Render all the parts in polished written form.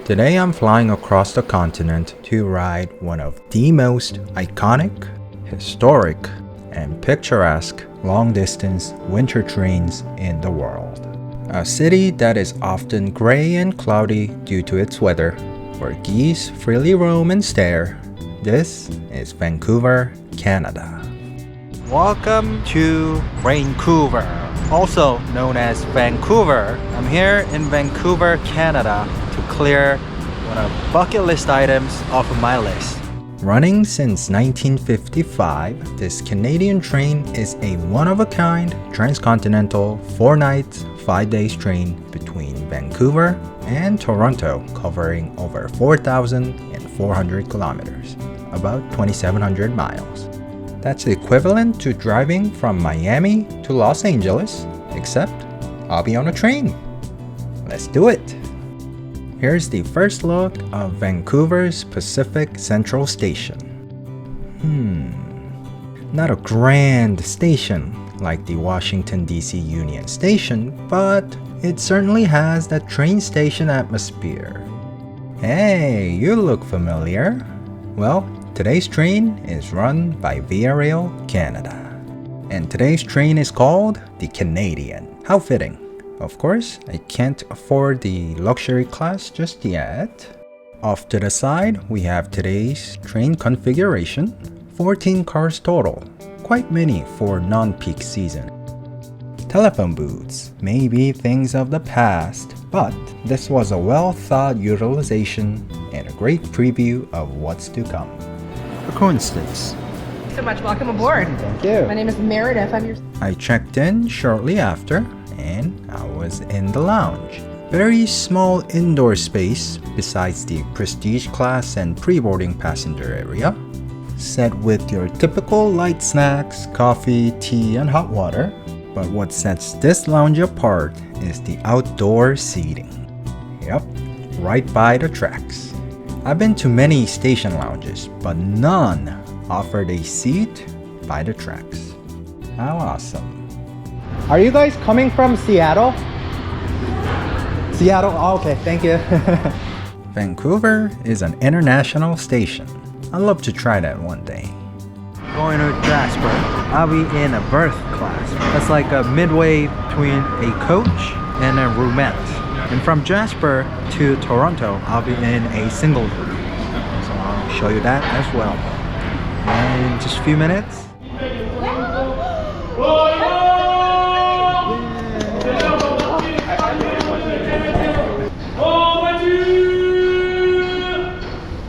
Today I'm flying across the continent to ride one of the most iconic, historic, and picturesque long-distance winter trains in the world. A city that is often gray and cloudy due to its weather, where geese freely roam and stare. This is Vancouver, Canada. Welcome to Vancouver, also known as Vancouver. I'm here in Vancouver, Canada to clear one of the bucket list items off of my list. Running since 1955, this Canadian train is a one-of-a-kind transcontinental 4-night, 5-day train between Vancouver and Toronto, covering over 4,400 kilometers, about 2,700 miles. That's equivalent to driving from Miami to Los Angeles, except I'll be on a train. Let's do it! Here's the first look of Vancouver's Pacific Central Station. Not a grand station like the Washington DC Union Station, but it certainly has that train station atmosphere. Hey, you look familiar. Well, today's train is run by Via Rail Canada. And today's train is called the Canadian. How fitting. Of course, I can't afford the luxury class just yet. Off to the side, we have today's train configuration. 14 cars total, quite many for non-peak season. Telephone booths may be things of the past, but this was a well-thought utilization and a great preview of what's to come. A coincidence. So much. Welcome aboard. Thank you. My name is Meredith. I checked in shortly after and I was in the lounge. Very small indoor space besides the prestige class and pre-boarding passenger area. Set with your typical light snacks, coffee, tea, and hot water. But what sets this lounge apart is the outdoor seating. Yep, right by the tracks. I've been to many station lounges, but none offered a seat by the tracks. How awesome. Are you guys coming from Seattle? Seattle? Oh, okay, thank you. Vancouver is an international station. I'd love to try that one day. Going to Jasper, I'll be in a Berth class. That's like a midway between a coach and a roomette. And from Jasper to Toronto, I'll be in a single room. So I'll show you that as well. And in just a few minutes.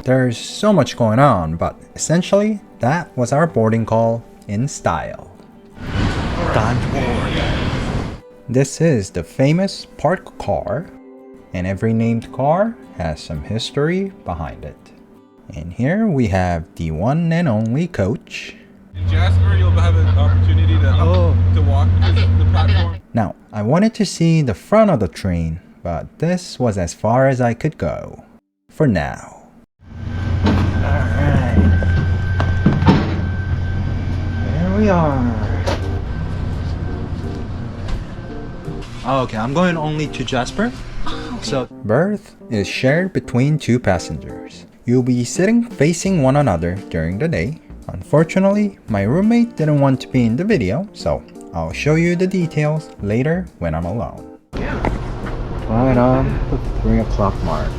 There's so much going on, but essentially, that was our boarding call in style. Time to board. This is the famous park car, and every named car has some history behind it. And here we have the one and only coach. In Jasper, you'll have an opportunity to walk the platform. Now, I wanted to see the front of the train, but this was as far as I could go. For now. We are. Okay, I'm going only to Jasper. Okay. So, berth is shared between two passengers. You'll be sitting facing one another during the day. Unfortunately, my roommate didn't want to be in the video, so I'll show you the details later when I'm alone. Yeah. Right on the 3 o'clock mark.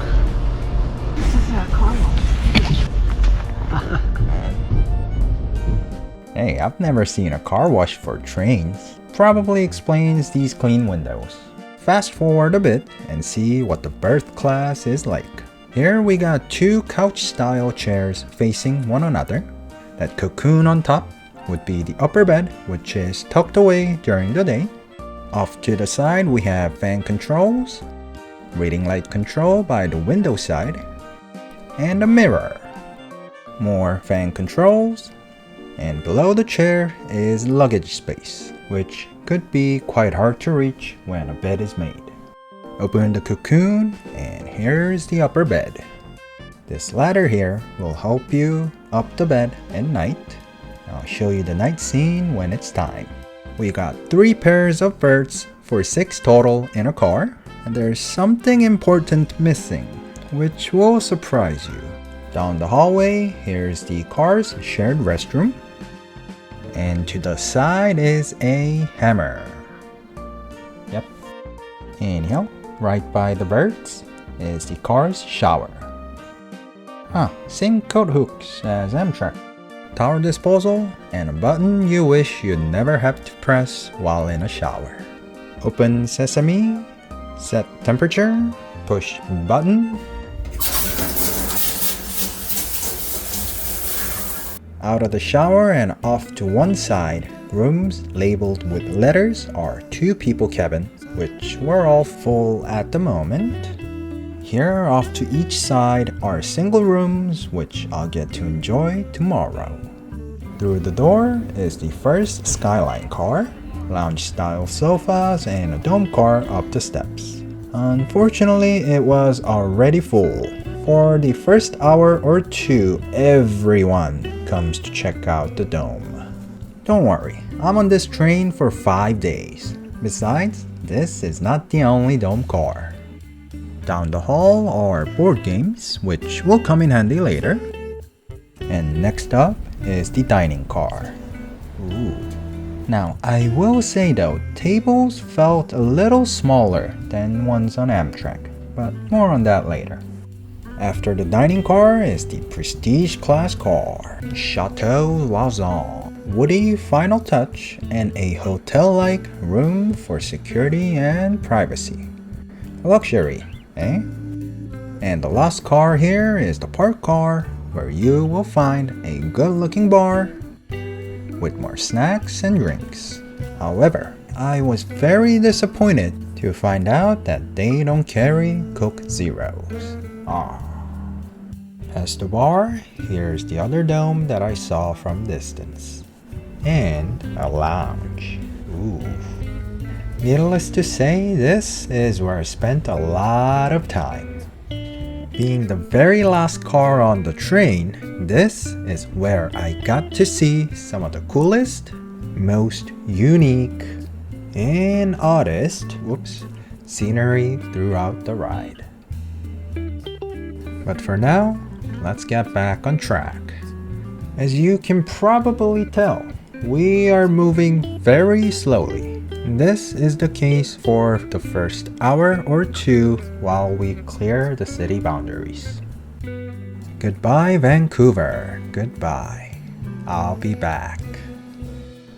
This is a car wash. Hey, I've never seen a car wash for trains. Probably explains these clean windows. Fast forward a bit and see what the berth class is like. Here we got two couch-style chairs facing one another. That cocoon on top would be the upper bed, which is tucked away during the day. Off to the side we have fan controls, reading light control by the window side, and a mirror. More fan controls. And below the chair is luggage space, which could be quite hard to reach when a bed is made. Open the cocoon and here's the upper bed. This ladder here will help you up the bed at night. I'll show you the night scene when it's time. We got 3 pairs of berths for 6 total in a car. And there's something important missing. which will surprise you. Down the hallway, here's the car's shared restroom. And to the side is a hammer. Yep. Anyhow, right by the Berths is the car's shower. Same coat hooks as Amtrak. Towel disposal and a button you wish you'd never have to press while in a shower. Open sesame, set temperature, push button. Out of the shower and off to one side, rooms labeled with letters are 2 people cabin, which were all full at the moment. Here off to each side are single rooms, which I'll get to enjoy tomorrow. Through the door is the first Skyline car, lounge-style sofas, and a dome car up the steps. Unfortunately, it was already full. For the first hour or 2, everyone comes to check out the dome. Don't worry, I'm on this train for 5 days. Besides, this is not the only dome car. Down the hall are board games, which will come in handy later. And next up is the dining car. Ooh. Now, I will say though, tables felt a little smaller than ones on Amtrak, but more on that later. After the dining car is the prestige class car, Chateau Lausanne. Woody final touch and a hotel-like room for security and privacy. Luxury, eh? And the last car here is the park car, where you will find a good-looking bar with more snacks and drinks. However, I was very disappointed to find out that they don't carry Coke Zeros. As the bar, here's the other dome that I saw from distance. And a lounge. Ooh. Needless to say, this is where I spent a lot of time. Being the very last car on the train, this is where I got to see some of the coolest, most unique, and oddest scenery throughout the ride. But for now, let's get back on track. As you can probably tell, we are moving very slowly. This is the case for the first hour or 2 while we clear the city boundaries. Goodbye, Vancouver. Goodbye. I'll be back.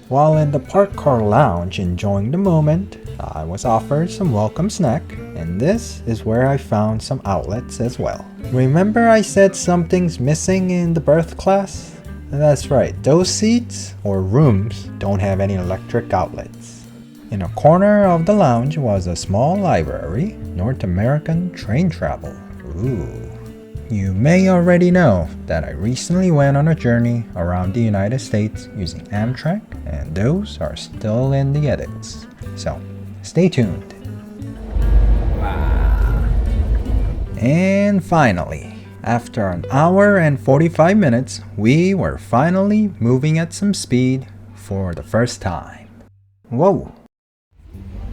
While in the park car lounge enjoying the moment, I was offered some welcome snack, and this is where I found some outlets as well. Remember I said something's missing in the Berth class? That's right, those seats or rooms don't have any electric outlets. In a corner of the lounge was a small library, North American train travel. Ooh. You may already know that I recently went on a journey around the United States using Amtrak, and those are still in the edits. So, stay tuned. Wow. And finally, after an hour and 45 minutes, we were finally moving at some speed for the first time. Whoa!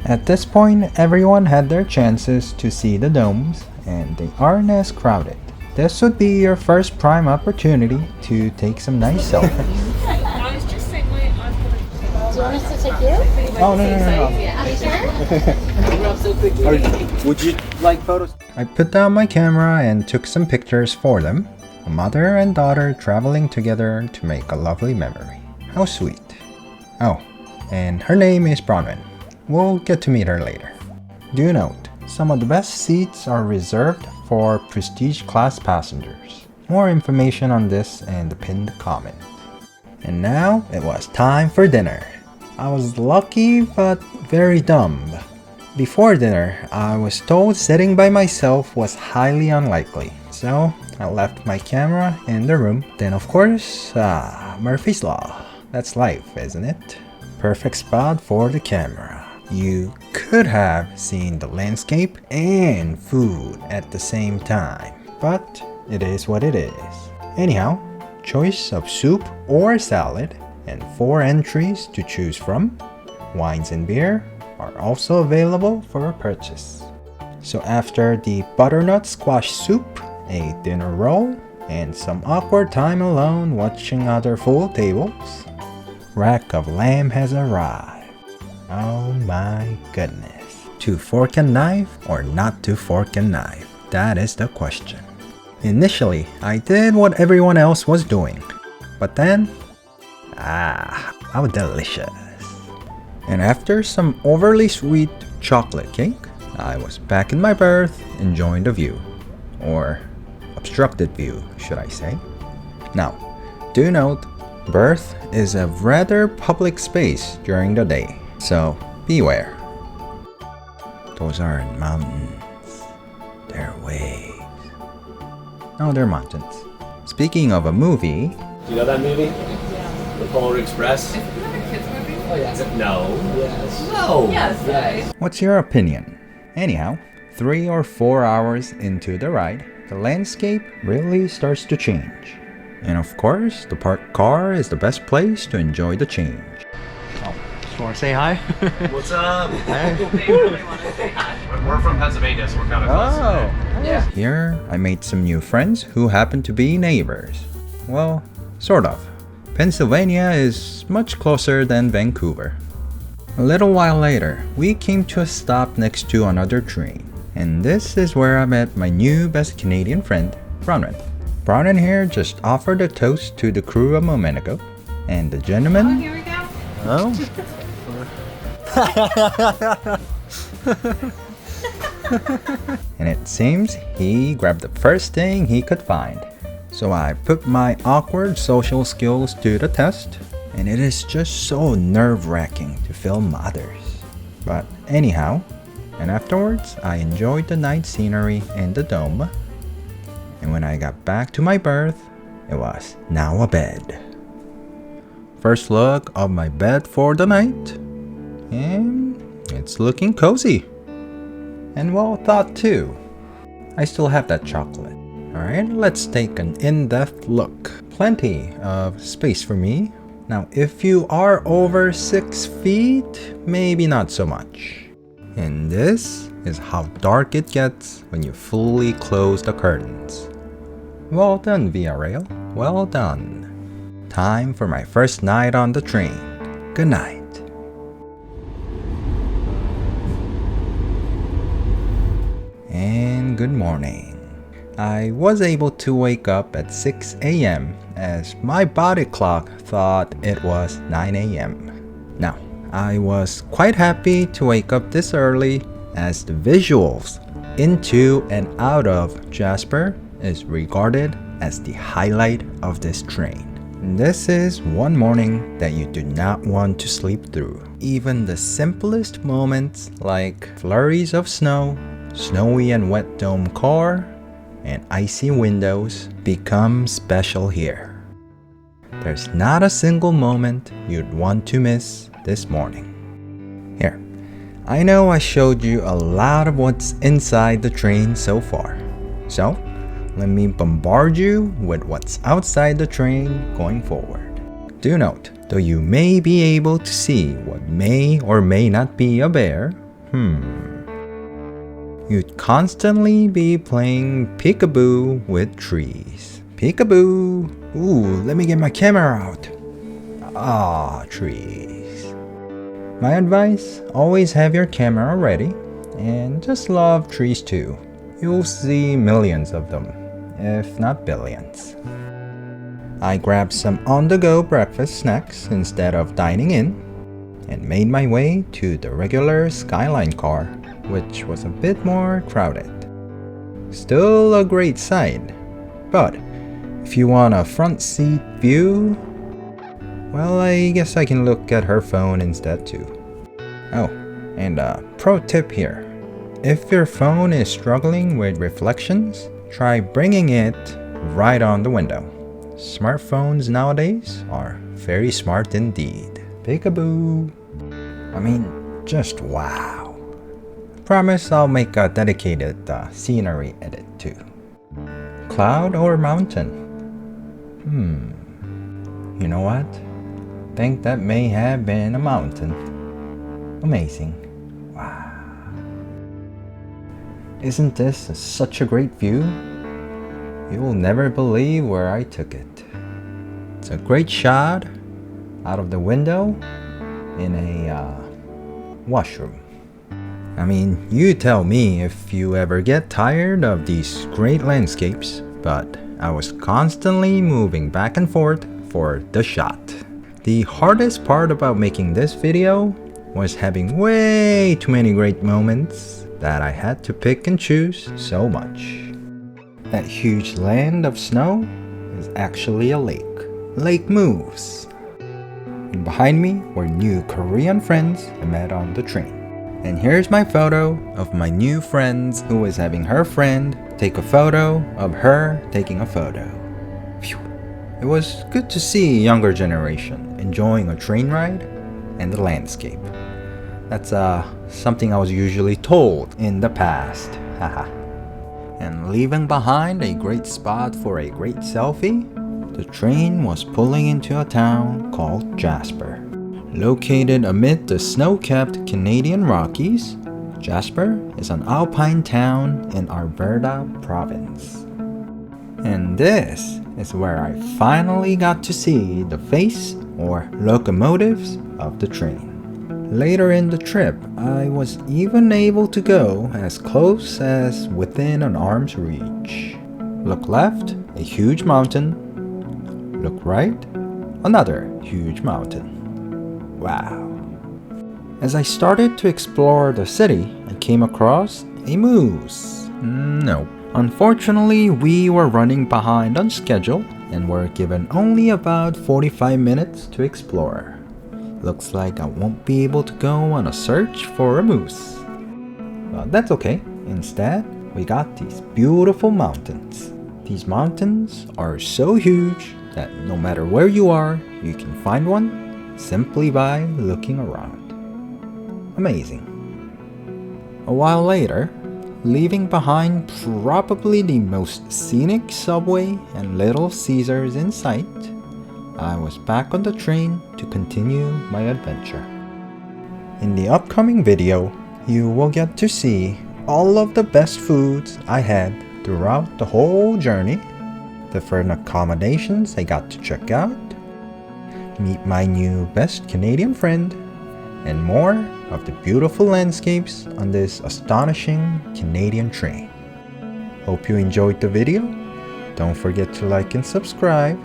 At this point, everyone had their chances to see the domes, and they aren't as crowded. This would be your first prime opportunity to take some nice selfies. I was just saying, wait, I'm going to... Do you want us to take you? Oh, no. Are you sure? Would you like photos? I put down my camera and took some pictures for them. A mother and daughter traveling together to make a lovely memory. How sweet. Oh, and her name is Bronwyn. We'll get to meet her later. Do note, some of the best seats are reserved for prestige class passengers. More information on this in the pinned comment. And now it was time for dinner. I was lucky but very dumb. Before dinner, I was told sitting by myself was highly unlikely, so I left my camera in the room. Then of course, Murphy's Law. That's life, isn't it? Perfect spot for the camera. You could have seen the landscape and food at the same time, but it is what it is. Anyhow, choice of soup or salad and 4 entries to choose from. Wines and beer are also available for purchase. So after the butternut squash soup, a dinner roll, and some awkward time alone watching other full tables, rack of lamb has arrived. Oh my goodness. To fork and knife or not to fork and knife? That is the question. Initially, I did what everyone else was doing. But then, how delicious. And after some overly sweet chocolate cake, I was back in my berth enjoying the view. Or obstructed view, should I say. Now, do note, Berth is a rather public space during the day, so beware. Those aren't mountains, they're waves. No, they're mountains. Speaking of a movie... Do you know that movie? Yeah. The Polar Express? Is it a kid's movie? Oh yeah. Is it? No. Yes. No. Yes. What's your opinion? Anyhow, 3 or 4 hours into the ride, the landscape really starts to change. And of course, the parked car is the best place to enjoy the change. Oh, just want to say hi? What's up? We're from Pennsylvania, so we're kind of close. Oh, Yeah. here I made some new friends who happen to be neighbors. Well, sort of. Pennsylvania is much closer than Vancouver. A little while later, we came to a stop next to another train. And this is where I met my new best Canadian friend, Bronwyn. Bronwyn here just offered a toast to the crew a moment ago. And the gentleman... Oh, here we go. And it seems he grabbed the first thing he could find. So I put my awkward social skills to the test, and it is just so nerve-wracking to film others. But anyhow, and afterwards I enjoyed the night scenery and the dome. And when I got back to my berth, it was now a bed. First look of my bed for the night, and it's looking cozy. And well thought too. I still have that chocolate. Alright, let's take an in-depth look. Plenty of space for me. Now if you are over 6 feet, maybe not so much. And this is how dark it gets when you fully close the curtains. Well done, Via Rail. Well done. Time for my first night on the train. Good night. And good morning. I was able to wake up at 6 a.m. as my body clock thought it was 9 a.m. Now, I was quite happy to wake up this early as the visuals into and out of Jasper is regarded as the highlight of this train. This is one morning that you do not want to sleep through. Even the simplest moments like flurries of snow, snowy and wet dome car, and icy windows become special here. There's not a single moment you'd want to miss this morning. Here, I know I showed you a lot of what's inside the train so far. So, let me bombard you with what's outside the train going forward. Do note, though you may be able to see what may or may not be a bear, you'd constantly be playing peekaboo with trees. Peekaboo! Ooh, let me get my camera out. Ah, trees. My advice, always have your camera ready, and just love trees too. You'll see millions of them, if not billions. I grabbed some on-the-go breakfast snacks instead of dining in, and made my way to the regular Skyline car, which was a bit more crowded. Still a great sight, but if you want a front seat view, well, I guess I can look at her phone instead too. Oh, and a pro tip here. If your phone is struggling with reflections, try bringing it right on the window. Smartphones nowadays are very smart indeed. Peekaboo! I mean, just wow. Promise I'll make a dedicated scenery edit too. Cloud or mountain? You know what? Think that may have been a mountain. Amazing. Wow. Isn't this such a great view? You will never believe where I took it. It's a great shot out of the window in a washroom. I mean, you tell me if you ever get tired of these great landscapes, but I was constantly moving back and forth for the shot. The hardest part about making this video was having way too many great moments that I had to pick and choose so much. That huge land of snow is actually a lake. Lake Moose. And behind me were new Korean friends I met on the train. And here's my photo of my new friends who was having her friend take a photo of her taking a photo. Phew. It was good to see a younger generation enjoying a train ride and the landscape. That's something I was usually told in the past. Haha. And leaving behind a great spot for a great selfie, the train was pulling into a town called Jasper. Located amid the snow-capped Canadian Rockies, Jasper is an alpine town in Alberta province. And this is where I finally got to see the face or locomotives of the train. Later in the trip, I was even able to go as close as within an arm's reach. Look left, a huge mountain. Look right, another huge mountain. Wow. As I started to explore the city, I came across a moose. No. Unfortunately, we were running behind on schedule and were given only about 45 minutes to explore. Looks like I won't be able to go on a search for a moose. But that's okay. Instead, we got these beautiful mountains. These mountains are so huge that no matter where you are, you can find one simply by looking around. Amazing. A while later, leaving behind probably the most scenic subway and Little Caesars in sight, I was back on the train to continue my adventure. In the upcoming video, you will get to see all of the best foods I had throughout the whole journey, different accommodations I got to check out, meet my new best Canadian friend, and more of the beautiful landscapes on this astonishing Canadian train. Hope you enjoyed the video. Don't forget to like and subscribe,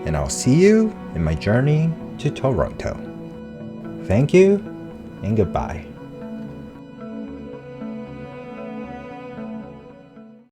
and I'll see you in my journey to Toronto. Thank you and goodbye.